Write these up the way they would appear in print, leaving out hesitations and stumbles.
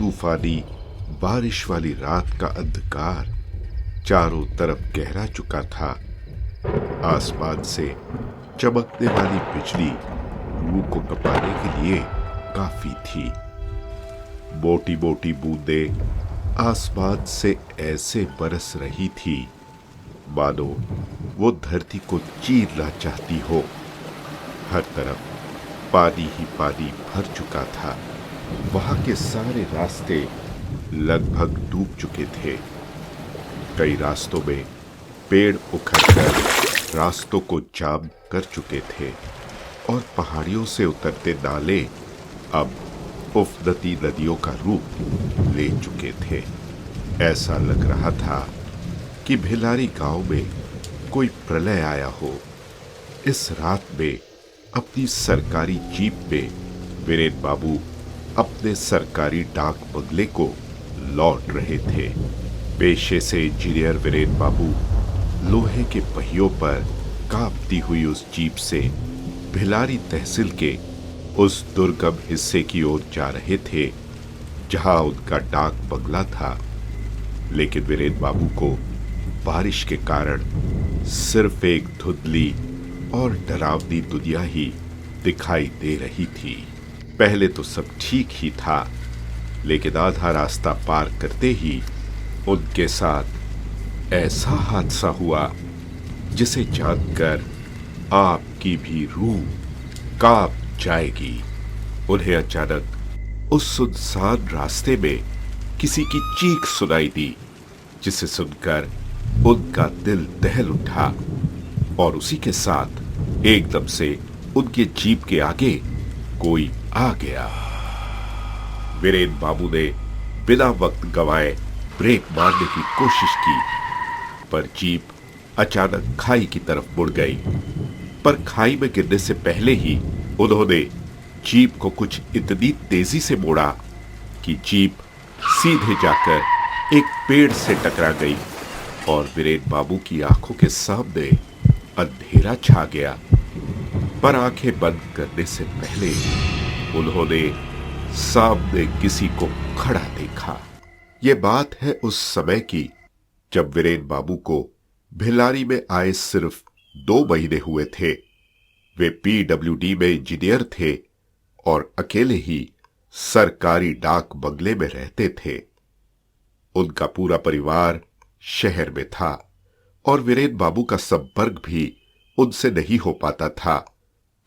तूफानी बारिश वाली रात का अंधकार चारों तरफ गहरा चुका था। आसमान से चमकने वाली बिजली रूह को कपाने के लिए काफी थी। मोटी मोटी बूंदें आसमान से ऐसे बरस रही थी मानो वो धरती को चीरना चाहती हो। हर तरफ पानी ही पानी भर चुका था। वहां के सारे रास्ते लगभग डूब चुके थे। कई रास्तों में पेड़ उखड़कर रास्तों को जाम कर चुके थे और पहाड़ियों से उतरते नाले अब उफनती नदियों का रूप ले चुके थे। ऐसा लग रहा था कि भिलारी गांव में कोई प्रलय आया हो। इस रात में अपनी सरकारी जीप में वीरेन बाबू अपने सरकारी डाक बंगले को लौट रहे थे। पेशे से इंजीनियर वीरेन बाबू लोहे के पहियों पर कांपती हुई उस जीप से भिलारी तहसील के उस दुर्गम हिस्से की ओर जा रहे थे जहां उनका डाक बंगला था। लेकिन वीरेन बाबू को बारिश के कारण सिर्फ एक धुंधली और डरावनी दुनिया ही दिखाई दे रही थी। पहले तो सब ठीक ही था, लेकिन आधा रास्ता पार करते ही उनके साथ ऐसा हादसा हुआ जिसे जानकर आपकी भी रूह कांप जाएगी। उन्हें अचानक उस सुनसान रास्ते में किसी की चीख सुनाई दी, जिसे सुनकर उनका दिल दहल उठा और उसी के साथ एकदम से उनके जीप के आगे कोई आ गया। वीरेन बाबू ने बिना वक्त गवाए ब्रेक मारने की कोशिश की, पर जीप अचानक खाई की तरफ मुड़ गई। पर खाई में गिरने से पहले ही उन्होंने जीप को कुछ इतनी तेजी से मोड़ा कि जीप सीधे जाकर एक पेड़ से टकरा गई और वीरेन बाबू की आंखों के सामने अंधेरा छा गया। पर आंखें बंद करने से पहले उन्होंने सामने किसी को खड़ा देखा। यह बात है उस समय की जब वीरेन बाबू को भिलारी में आए सिर्फ 2 महीने हुए थे। वे पीडब्ल्यूडी में इंजीनियर थे और अकेले ही सरकारी डाक बंगले में रहते थे। उनका पूरा परिवार शहर में था और वीरेन बाबू का संपर्क भी उनसे नहीं हो पाता था,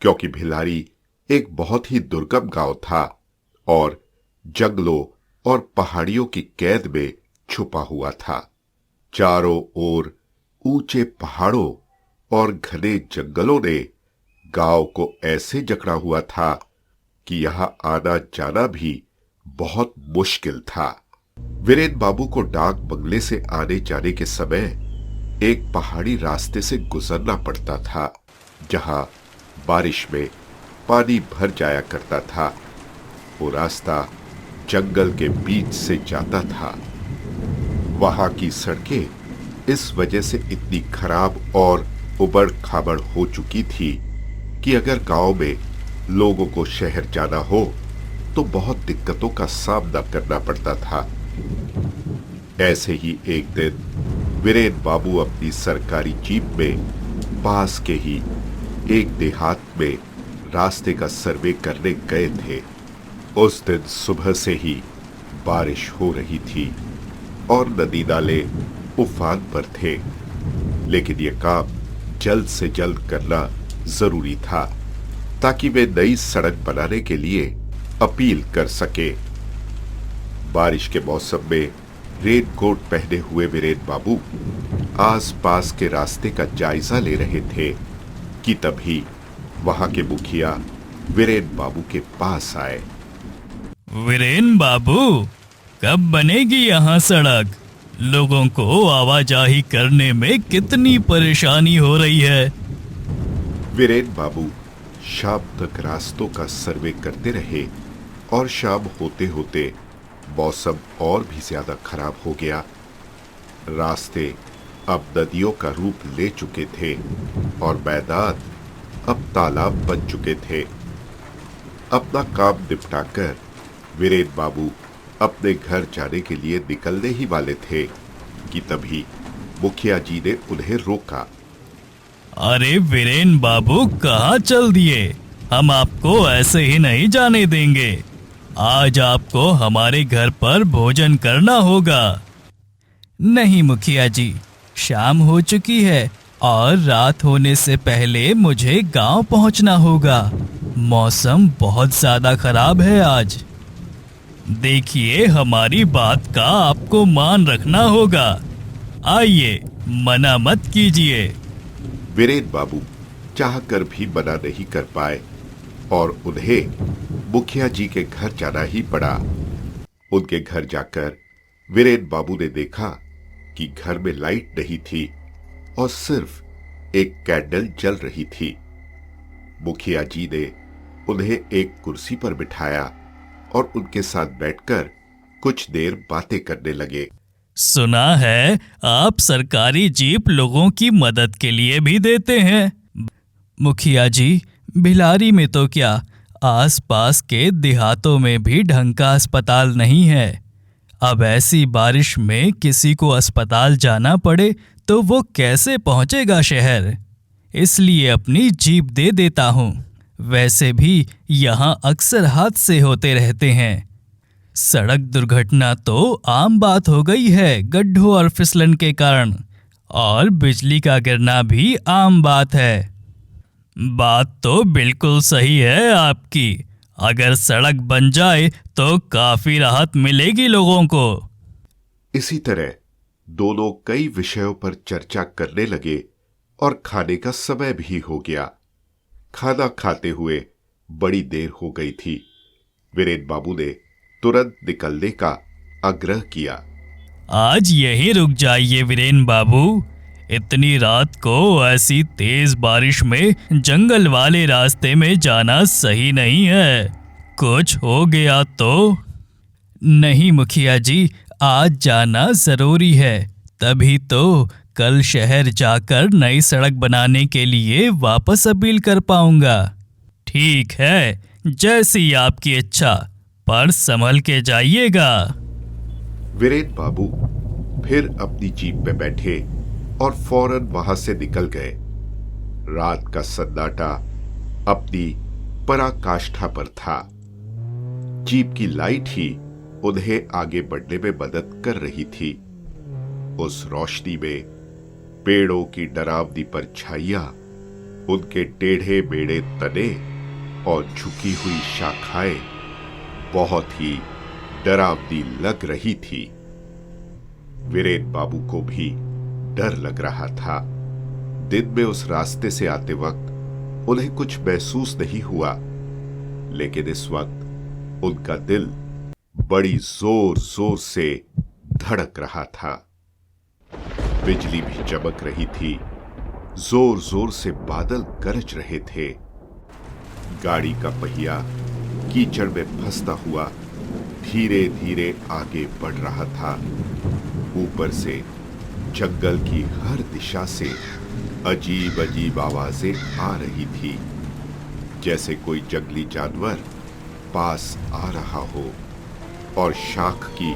क्योंकि भिलारी एक बहुत ही दुर्गम गांव था और जंगलों और पहाड़ियों की कैद में छुपा हुआ था। चारों ओर ऊंचे पहाड़ों और घने जंगलों ने गांव को ऐसे जकड़ा हुआ था कि यहां आना जाना भी बहुत मुश्किल था। वीरेन बाबू को डाक बंगले से आने जाने के समय एक पहाड़ी रास्ते से गुजरना पड़ता था, जहां बारिश में पानी भर जाया करता था। वो रास्ता जंगल के बीच से जाता था। वहां की सड़कें इस वजह से इतनी खराब और उबड़ खाबड़ हो चुकी थी कि अगर गांव में लोगों को शहर जाना हो तो बहुत दिक्कतों का सामना करना पड़ता था। ऐसे ही एक दिन वीरेन बाबू अपनी सरकारी जीप में पास के ही एक देहात में रास्ते का सर्वे करने गए थे। उस दिन सुबह से ही बारिश हो रही थी और नदी नाले उफान पर थे, लेकिन यह काम जल्द से जल्द करना जरूरी था ताकि वे नई सड़क बनाने के लिए अपील कर सके। बारिश के मौसम में रेनकोट पहने हुए वीरेन बाबू आसपास के रास्ते का जायजा ले रहे थे कि तभी वहां के मुखिया वीरेन बाबू के पास आए। वीरेन बाबू, कब बनेगी यहाँ सड़क? लोगों को आवाजाही करने में कितनी परेशानी हो रही है। वीरेन बाबू शाम तक रास्तों का सर्वे करते रहे और शाम होते होते मौसम और भी ज्यादा खराब हो गया। रास्ते अब नदियों का रूप ले चुके थे और मैदान अब तालाब बन चुके थे। अपना काम निपटाकर वीरेन बाबू अपने घर जाने के लिए निकलने ही वाले थे कि तभी मुखिया जी ने उन्हें रोका। अरे वीरेन बाबू, कहाँ चल दिए? हम आपको ऐसे ही नहीं जाने देंगे। आज आपको हमारे घर पर भोजन करना होगा। नहीं मुखिया जी, शाम हो चुकी है और रात होने से पहले मुझे गांव पहुंचना होगा। मौसम बहुत ज्यादा खराब है आज। देखिए, हमारी बात का आपको मान रखना होगा। आइए, मना मत कीजिए। वीरेन बाबू चाहकर भी मना नहीं कर पाए और उन्हें मुखिया जी के घर जाना ही पड़ा। उनके घर जाकर वीरेन बाबू ने देखा कि घर में लाइट नहीं थी और सिर्फ एक कैंडल जल रही थी। मुखिया जी ने उन्हें एक कुर्सी पर बिठाया और उनके साथ बैठकर कुछ देर बातें करने लगे। सुना है आप सरकारी जीप लोगों की मदद के लिए भी देते हैं। मुखिया जी, भिलारी में तो क्या, आसपास के देहातों में भी ढंग का अस्पताल नहीं है। अब ऐसी बारिश में किसी को अस्पताल जाना पड़े तो वो कैसे पहुंचेगा शहर? इसलिए अपनी जीप दे देता हूं। वैसे भी यहाँ अक्सर हादसे होते रहते हैं। सड़क दुर्घटना तो आम बात हो गई है गड्ढों और फिसलन के कारण, और बिजली का गिरना भी आम बात है। बात तो बिल्कुल सही है आपकी। अगर सड़क बन जाए तो काफी राहत मिलेगी लोगों को। इसी तरह दोनों कई विषयों पर चर्चा करने लगे और खाने का समय भी हो गया। खाना खाते हुए बड़ी देर हो गई थी। वीरेन बाबू ने तुरंत निकलने का आग्रह किया। आज यहीं रुक जाइए वीरेन बाबू। इतनी रात को ऐसी तेज बारिश में जंगल वाले रास्ते में जाना सही नहीं है। कुछ हो गया तो? नहीं मुखिया जी, आज जाना जरूरी है। तभी तो कल शहर जाकर नई सड़क बनाने के लिए वापस अपील कर पाऊंगा। ठीक है, जैसी आपकी इच्छा, पर संभल के जाइएगा। वीरेन बाबू फिर अपनी जीप में बैठे और फौरन वहां से निकल गए। रात का सन्नाटा अपनी पराकाष्ठा पर था। जीप की लाइट ही उन्हें आगे बढ़ने में मदद कर रही थी। उस रोशनी में पेड़ों की डरावनी परछाइयां, उनके टेढ़े मेढ़े तने और झुकी हुई शाखाएं बहुत ही डरावनी लग रही थी। वीरेन बाबू को भी डर लग रहा था। दिन में उस रास्ते से आते वक्त उन्हें कुछ महसूस नहीं हुआ, लेकिन इस वक्त उनका दिल बड़ी जोर जोर से धड़क रहा था। बिजली भी चमक रही थी। जोर जोर से बादल गरज रहे थे। गाड़ी का पहिया कीचड़ में फंसता हुआ धीरे धीरे आगे बढ़ रहा था। ऊपर से जंगल की हर दिशा से अजीब अजीब आवाजें आ रही थी, जैसे कोई जंगली जानवर पास आ रहा हो, और शाख की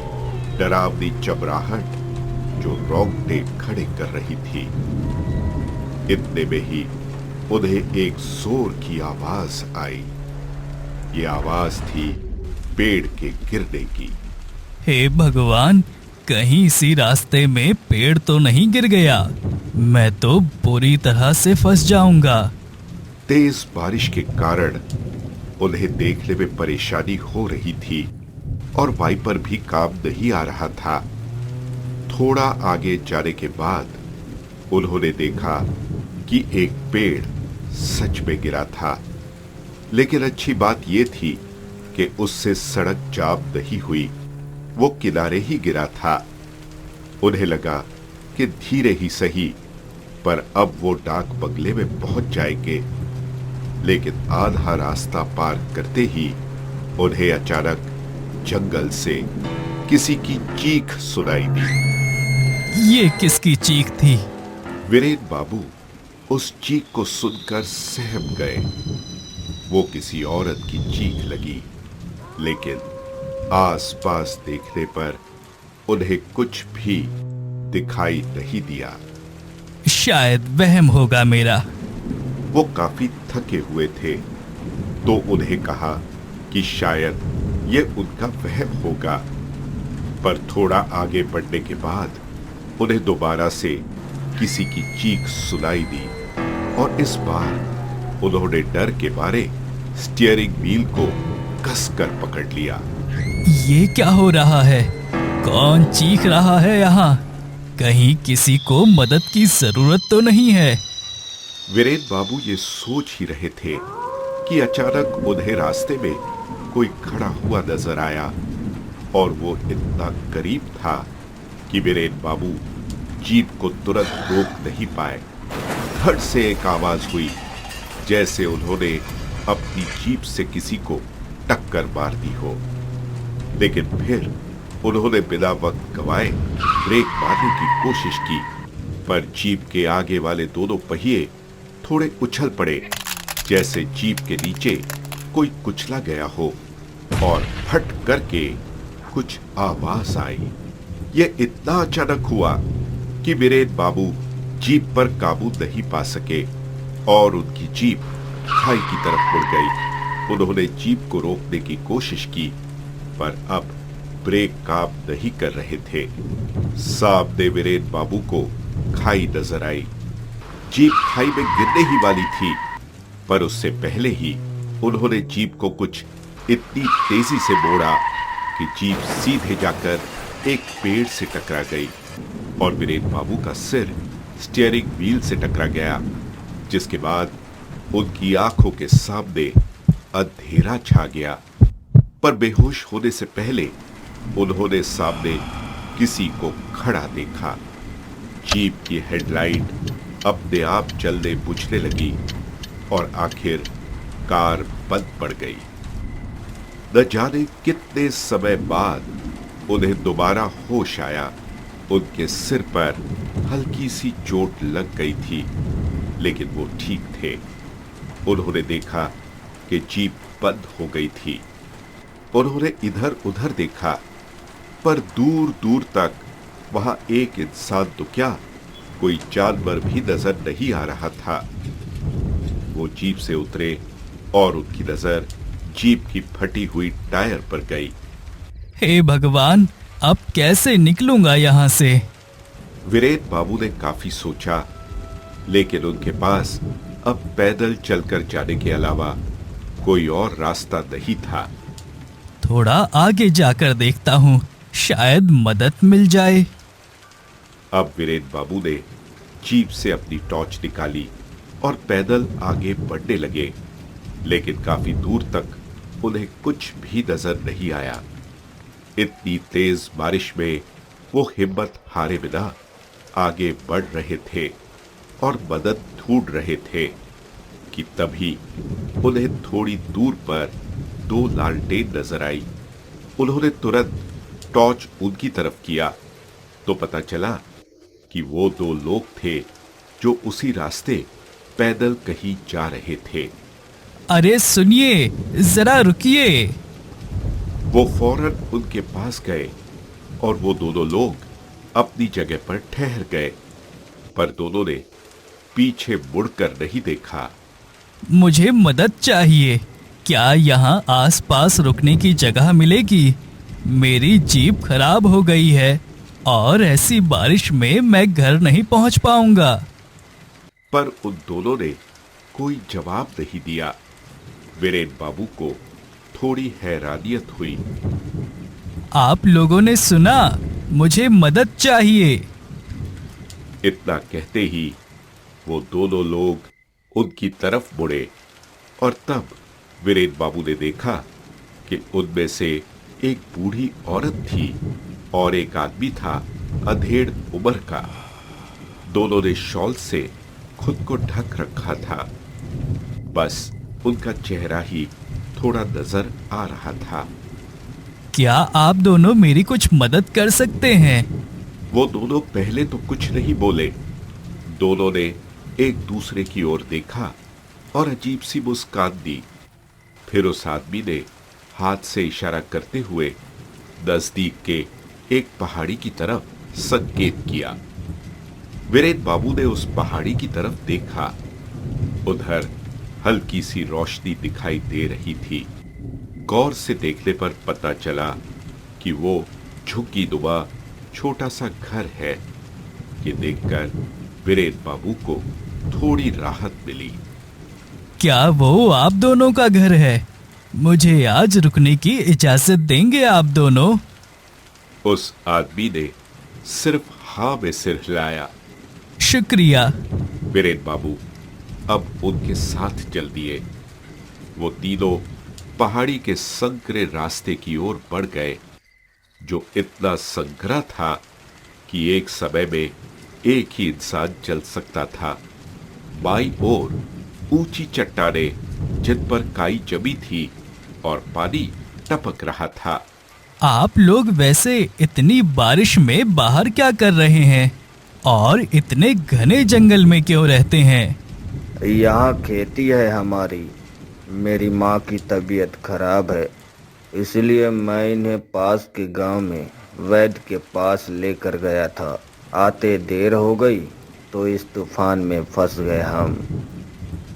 डरावनी चबराहट जो रोंगटे खड़े कर रही थी। इतने में ही उन्हें एक जोर की आवाज आई। ये आवाज थी पेड़ के गिरने की। हे भगवान, कहीं इसी रास्ते में पेड़ तो नहीं गिर गया? मैं तो बुरी तरह से फंस जाऊंगा। तेज बारिश के कारण उन्हें देखने में परेशानी हो रही थी और वाइपर भी काम नहीं आ रहा था। थोड़ा आगे जाने के बाद उन्होंने देखा कि एक पेड़ सच में गिरा था, लेकिन अच्छी बात यह थी कि उससे सड़क जाम नहीं हुई, वो किनारे ही गिरा था। उन्हें लगा कि धीरे ही सही, पर अब वो डाक बंगले में पहुंच जाएंगे। लेकिन आधा रास्ता पार करते ही उन्हें अचानक जंगल से किसी की चीख सुनाई दी। ये किसकी चीख थी? वीरेन बाबू उस चीख को सुनकर सहम गए। वो किसी औरत की चीख लगी, लेकिन आसपास देखने पर उन्हें कुछ भी दिखाई नहीं दिया। शायद वहम होगा मेरा। वो काफी थके हुए थे, तो उन्हें कहा कि शायद ये उनका वहम होगा। पर थोड़ा आगे बढ़ने के बाद उन्हें दोबारा से किसी की चीख सुनाई दी और इस बार उन्होंने डर के मारे स्टीयरिंग व्हील को कसकर पकड़ लिया। ये क्या हो रहा है? कौन चीख रहा है यहाँ? कहीं किसी को मदद की जरूरत तो नहीं है? वीरेन बाबू ये सोच ही रहे थे कि अचानक उन्हें रास्ते में कोई खड़ा हुआ नजर आया और वो इतना करीब था कि वीरेन बाबू जीप को तुरंत रोक नहीं पाए। धड़ से एक आवाज हुई, जैसे उन्होंने अपनी जीप से किसी को टक्कर मार दी हो। लेकिन फिर उन्होंने बिना वक्त गवाए ब्रेक मारने की कोशिश की, पर जीप के आगे वाले दोनों पहिए थोड़े उछल पड़े, जैसे जीप के नीचे कोई कुचला गया हो, और फट करके कुछ आवाज आई। यह इतना अचानक हुआ कि वीरेन बाबू जीप पर काबू नहीं पा सके और उनकी जीप खाई की तरफ मुड़ गई। उन्होंने जीप को रोकने की कोशिश की, पर अब ब्रेक काम नहीं कर रहे थे। सामने वीरेन बाबू को खाई नजर आई। जीप खाई में गिरने ही वाली थी, पर उससे पहले ही उन्होंने जीप को कुछ इतनी तेजी से मोड़ा कि जीप सीधे जाकर एक पेड़ से टकरा गई और वीरेन बाबू का सिर स्टीयरिंग व्हील से टकरा गया, जिसके बाद उनकी आंखों के सामने अंधेरा छा गया। पर बेहोश होने से पहले उन्होंने सामने किसी को खड़ा देखा। जीप की हेडलाइट अपने आप जलने बुझने लगी और आखिर कार बंद पड़ गई। न जाने कितने समय बाद उन्हें दोबारा होश आया। उनके सिर पर हल्की सी चोट लग गई थी, लेकिन वो ठीक थे। उन्होंने देखा कि जीप बंद हो गई थी। उन्होंने इधर उधर देखा, पर दूर दूर तक वहां एक इंसान तो क्या, कोई जानवर भी नजर नहीं आ रहा था। वो जीप से उतरे और उनकी नजर जीप की फटी हुई टायर पर गई। हे भगवान, अब कैसे निकलूंगा यहाँ से? वीरेन बाबू ने काफी सोचा, लेकिन उनके पास अब पैदल चलकर जाने के अलावा कोई और रास्ता नहीं था। थोड़ा आगे जाकर देखता हूँ, शायद मदद मिल जाए। अब वीरेन बाबू ने जीप से अपनी टॉर्च निकाली और पैदल आगे बढ़ने लगे, लेकिन काफी दूर तक उन्हें कुछ भी नजर नहीं आया। इतनी तेज बारिश में वो हिम्मत हारे बिना आगे बढ़ रहे थे और मदद ढूंढ रहे थे कि तभी उन्हें थोड़ी दूर पर दो लालटेन नजर आई। उन्होंने तुरंत टॉर्च उनकी तरफ किया तो पता चला कि वो दो लोग थे जो उसी रास्ते पैदल कहीं जा रहे थे। अरे सुनिए, जरा रुकिए। वो फौरन उनके पास गए और वो दोनों लोग अपनी जगह पर ठहर गए, पर दोनों ने पीछे मुड़कर नहीं देखा। मुझे मदद चाहिए। क्या यहाँ आसपास रुकने की जगह मिलेगी? मेरी जीप खराब हो गई है और ऐसी बारिश में मैं घर नहीं पहुंच पाऊंगा। पर उन दोनों ने कोई जवाब नहीं दिया। वीरेन बाबू को थोड़ी हैरानियत हुई। आप लोगों ने सुना, मुझे मदद चाहिए। इतना कहते ही वो दोनों लोग उनकी तरफ मुड़े और तब वीरेन बाबू ने देखा कि उनमें से एक बूढ़ी औरत थी और एक आदमी था अधेड़ उम्र का। दोनों ने शॉल से खुद को ढक रखा था, बस उनका चेहरा ही थोड़ा नजर आ रहा था। क्या आप दोनों मेरी कुछ मदद कर सकते हैं? वो दोनों पहले तो कुछ नहीं बोले। दोनों ने एक दूसरे की ओर देखा और अजीब सी मुस्कान दी। फिर उस आदमी ने हाथ से इशारा करते हुए नजदीक के एक पहाड़ी की तरफ संकेत किया। वीरेन बाबू ने उस पहाड़ी की तरफ देखा। उधर हल्की सी रोशनी दिखाई दे रही थी। गौर से देखने पर पता चला कि वो झुग्गी नुमा छोटा सा घर है। ये देखकर वीरेन बाबू को थोड़ी राहत मिली। क्या वो आप दोनों का घर है? मुझे आज रुकने की इजाजत देंगे आप दोनों? उस आदमी ने सिर्फ हाँ में सिर हिलाया। शुक्रिया। वीरेन बाबू अब उनके साथ चल दिए। वो तीनों पहाड़ी के संकरे रास्ते की ओर बढ़ गए, जो इतना संकरा था कि एक समय में एक ही इंसान चल सकता था। बाईं ओर ऊंची चट्टानें जिन पर काई जमी थी और पानी टपक रहा था। आप लोग वैसे इतनी बारिश में बाहर क्या कर रहे हैं और इतने घने जंगल में क्यों रहते हैं? यहाँ खेती है हमारी। मेरी माँ की तबीयत खराब है, इसलिए मैं इन्हें पास के गांव में वैद्य के पास लेकर गया था। आते देर हो गई तो इस तूफान में फंस गए हम।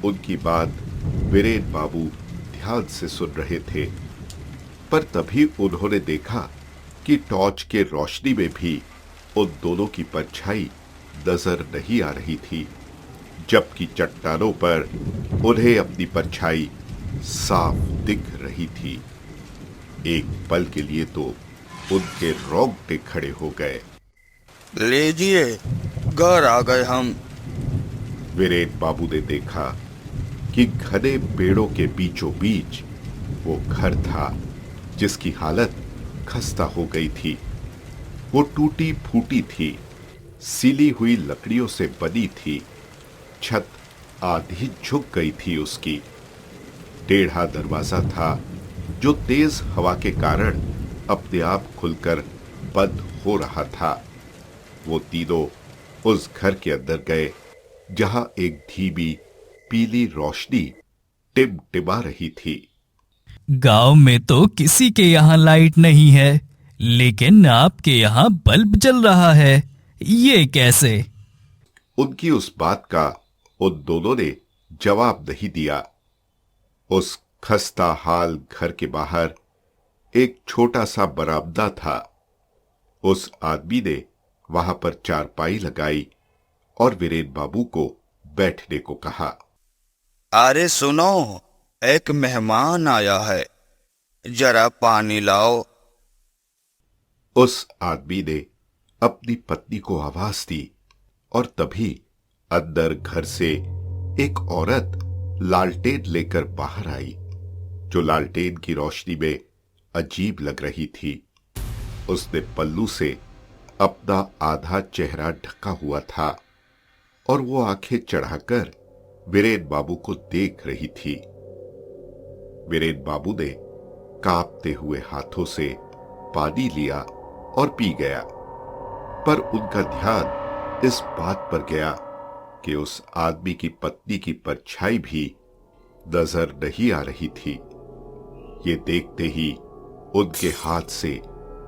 उनकी बात वीरेन बाबू ध्यान से सुन रहे थे, पर तभी उन्होंने देखा कि टॉर्च के रोशनी में भी उन दोनों की परछाई नजर नहीं आ रही थी, जबकि चट्टानों पर उन्हें अपनी परछाई साफ दिख रही थी। एक पल के लिए तो उनके रोंगटे खड़े हो गए। लीजिए, घर आ गए हम। वीरेन बाबू ने देखा कि घने पेड़ों के बीचों बीच वो घर था, जिसकी हालत खस्ता हो गई थी। वो टूटी फूटी थी, सिली हुई लकड़ियों से बनी थी। छत आधी झुक गई थी उसकी। टेढ़ा दरवाजा था जो तेज हवा के कारण अपने आप खुलकर बंद हो रहा था। वो तीनों उस घर के अंदर गए, जहां एक धीमी पीली रोशनी टिमटिमा रही थी। गांव में तो किसी के यहाँ लाइट नहीं है, लेकिन आपके यहाँ बल्ब जल रहा है, ये कैसे? उनकी उस बात का उन दोनों ने जवाब नहीं दिया। उस खस्ता हाल घर के बाहर एक छोटा सा बरामदा था। उस आदमी ने वहां पर चारपाई लगाई और वीरेन बाबू को बैठने को कहा। अरे सुनो, एक मेहमान आया है, जरा पानी लाओ। उस आदमी ने अपनी पत्नी को आवाज दी और तभी अंदर घर से एक औरत लालटेन लेकर बाहर आई, जो लालटेन की रोशनी में अजीब लग रही थी। उसने पल्लू से अपना आधा चेहरा ढका हुआ था और वो आंखें चढ़ाकर वीरेन बाबू को देख रही थी। वीरेन बाबू ने कांपते हुए हाथों से पानी लिया और पी गया, पर उनका ध्यान इस बात पर गया कि उस आदमी की पत्नी की परछाई भी नजर नहीं आ रही थी। ये देखते ही उनके हाथ से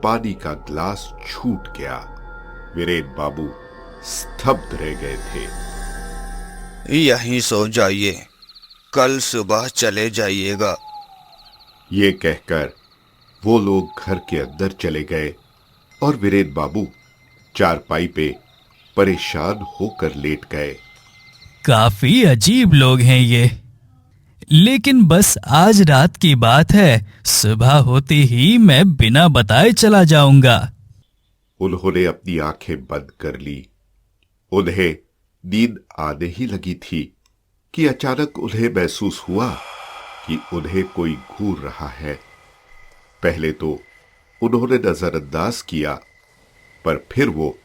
पानी का गिलास छूट गया। वीरेन बाबू स्तब्ध रह गए थे। यहीं सो जाइए, कल सुबह चले जाइएगा। ये कहकर वो लोग घर के अंदर चले गए और वीरेन बाबू चारपाई पे परेशान होकर लेट गए। काफी अजीब लोग हैं ये, लेकिन बस आज रात की बात है, सुबह होते ही मैं बिना बताए चला जाऊंगा। उन्होंने अपनी आंखें बंद कर ली। उन्हें नींद आने ही लगी थी कि अचानक उन्हें महसूस हुआ कि उन्हें कोई घूर रहा है। पहले तो उन्होंने नजरअंदाज किया, पर फिर वो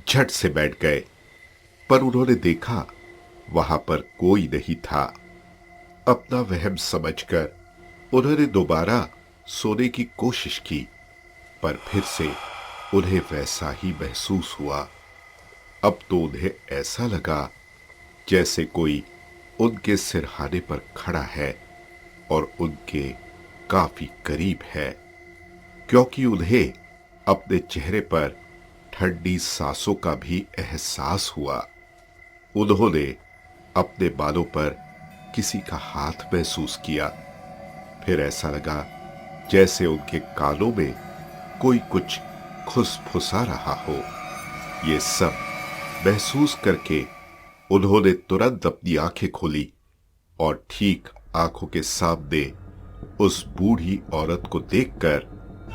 झट से बैठ गए। पर उन्होंने देखा वहां पर कोई नहीं था। अपना वहम समझकर उन्होंने दोबारा सोने की कोशिश की, पर फिर से उन्हें वैसा ही महसूस हुआ। अब तो उन्हें ऐसा लगा जैसे कोई उनके सिरहाने पर खड़ा है और उनके काफी करीब है, क्योंकि उन्हें अपने चेहरे पर ठंडी सांसों का भी एहसास हुआ। उन्होंने अपने बालों पर किसी का हाथ महसूस किया। फिर ऐसा लगा जैसे उनके कानों में कोई कुछ खुसफुसा रहा हो। ये सब महसूस करके उन्होंने तुरंत अपनी आंखें खोली और ठीक आंखों के सामने उस बूढ़ी औरत को देखकर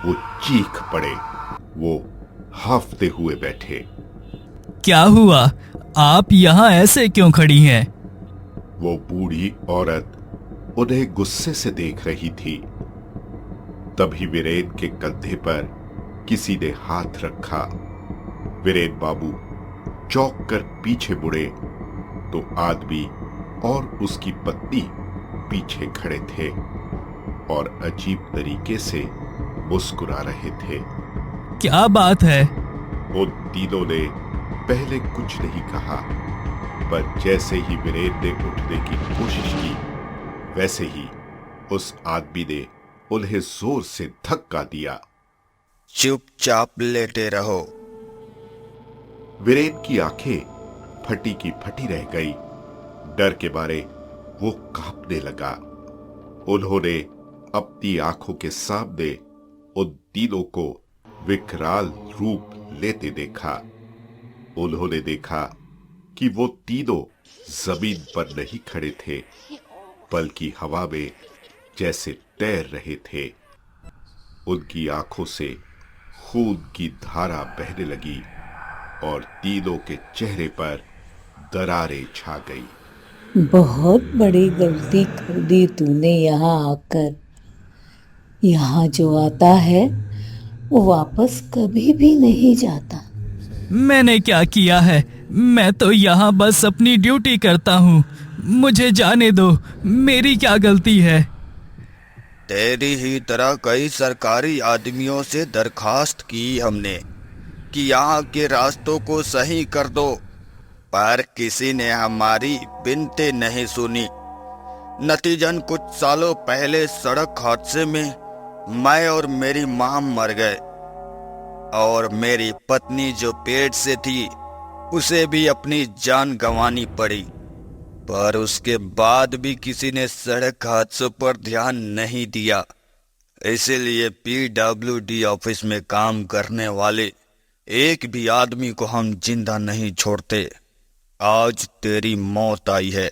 वो चीख पड़े। वो हांफते हुए बैठे। क्या हुआ? आप यहाँ ऐसे क्यों खड़ी हैं? वो बूढ़ी औरत उन्हें गुस्से से देख रही थी। तभी वीरेन के कंधे पर किसी ने हाथ रखा। वीरेन बाबू चौंक कर पीछे मुड़े तो आदमी और उसकी पत्नी पीछे खड़े थे और अजीब तरीके से मुस्कुरा रहे थे। क्या बात है? उन तीनों ने पहले कुछ नहीं कहा, पर जैसे ही वीरेन ने उठने की कोशिश की वैसे ही उस आदमी ने उन्हें जोर से धक्का दिया। चुपचाप लेटे रहो। वीरेन की आंखें फटी की फटी रह गई। डर के मारे वो कांपने लगा। उन्होंने अपनी आंखों के सामने उन तीनों को विकराल रूप लेते देखा। उन्होंने देखा कि वो तीनों जमीन पर नहीं खड़े थे, बल्कि हवा में जैसे तैर रहे थे। उनकी आंखों से खून की धारा बहने लगी और तीनों के चेहरे पर दरारें छा गई। बहुत बड़ी गलती कर दी तूने यहाँ आकर। यहाँ जो आता है वो वापस कभी भी नहीं जाता। मैंने क्या किया है? मैं तो यहाँ बस अपनी ड्यूटी करता हूँ। मुझे जाने दो। मेरी क्या गलती है? तेरी ही तरह कई सरकारी आदमियों से दरखास्त की हमने कि यहाँ के रास्तों को सही कर दो, पर किसी ने हमारी बिनती नहीं सुनी। नतीजन कुछ सालों पहले सड़क हादसे में मैं और मेरी मां मर गए और मेरी पत्नी जो पेट से थी उसे भी अपनी जान गंवानी पड़ी। पर उसके बाद भी किसी ने सड़क हादसों पर ध्यान नहीं दिया। इसीलिए PWD ऑफिस में काम करने वाले एक भी आदमी को हम जिंदा नहीं छोड़ते। आज तेरी मौत आई है,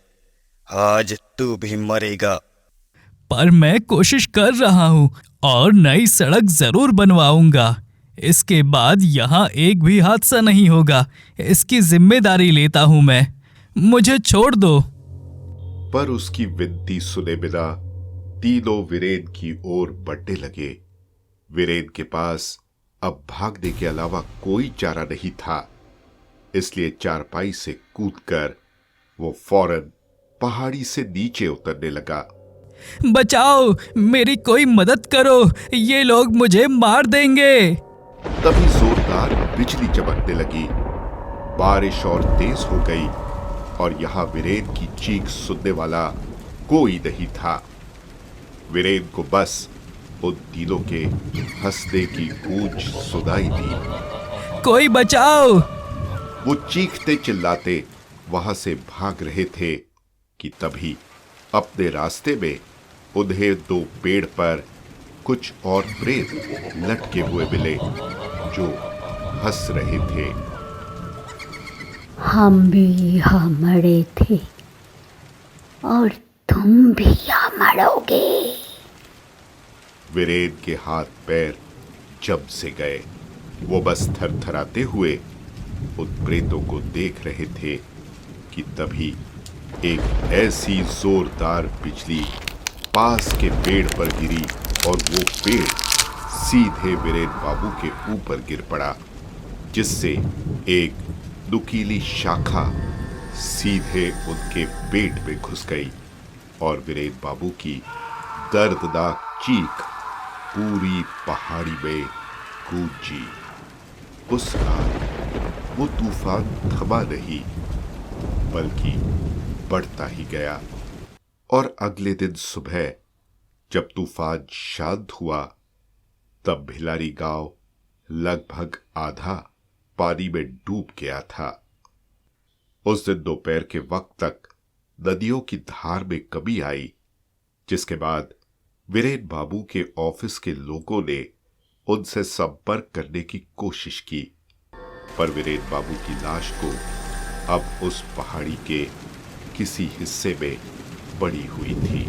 आज तू भी मरेगा। पर मैं कोशिश कर रहा हूँ और नई सड़क जरूर बनवाऊंगा। इसके बाद यहाँ एक भी हादसा नहीं होगा। इसकी जिम्मेदारी लेता हूँ मैं। मुझे छोड़ दो। पर उसकी विनती सुने बिना तीनों वीरेन की ओर बढ़ने लगे। वीरेन के पास अब भागने के अलावा कोई चारा नहीं था, इसलिए चारपाई से कूदकर वो फौरन पहाड़ी से नीचे उतरने लगा। बचाओ, मेरी कोई मदद करो, ये लोग मुझे मार देंगे। तभी जोरदार बिजली चमकने लगी। बारिश और तेज हो गई और यहां वीरेन की चीख सुनने वाला कोई नहीं था। वीरेन को बस उन तीनों के हंसने की गूंज सुनाई दी। कोई बचाओ! वो चीखते चिल्लाते वहां से भाग रहे थे कि तभी अपने रास्ते में उन्हें दो पेड़ पर कुछ और प्रेत लटके हुए मिले जो हंस रहे थे। हम भी यहाँ मरे थे और तुम भी यहाँ मरोगे। वीरेन के हाथ पैर जम से गए। वो बस थरथराते हुए उन प्रेतों को देख रहे थे कि तभी एक ऐसी जोरदार बिजली पास के पेड़ पर गिरी और वो पेड़ सीधे वीरेन बाबू के ऊपर गिर पड़ा, जिससे एक नुकीली शाखा सीधे उनके पेट में घुस गई और वीरेन बाबू की दर्दनाक चीख पूरी पहाड़ी में गूंजी। उस रात वो तूफान थमा नहीं बल्कि बढ़ता ही गया और अगले दिन सुबह जब तूफान शांत हुआ तब भिलारी गांव लगभग आधा पानी में डूब गया था। उस दिन दोपहर के वक्त तक नदियों की धार में कमी आई, जिसके बाद वीरेन बाबू के ऑफिस के लोगों ने उनसे संपर्क करने की कोशिश की, पर वीरेन बाबू की लाश को अब उस पहाड़ी के किसी हिस्से में पड़ी हुई थी।